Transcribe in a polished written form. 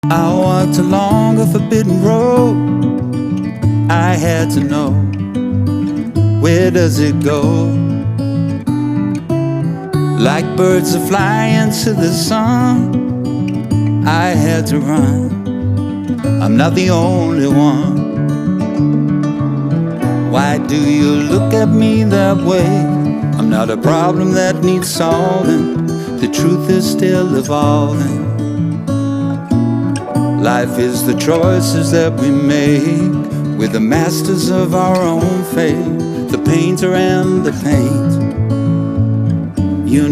I walked along a forbidden road. I had to know, where does it go? Like birds are flying to the sun, I had to run. I'm not the only one. Why do you look at me that way? I'm not a problem that needs solving. The truth is still evolving. Life is the choices that we make. We're the masters of our own fate, the painter and the paint. You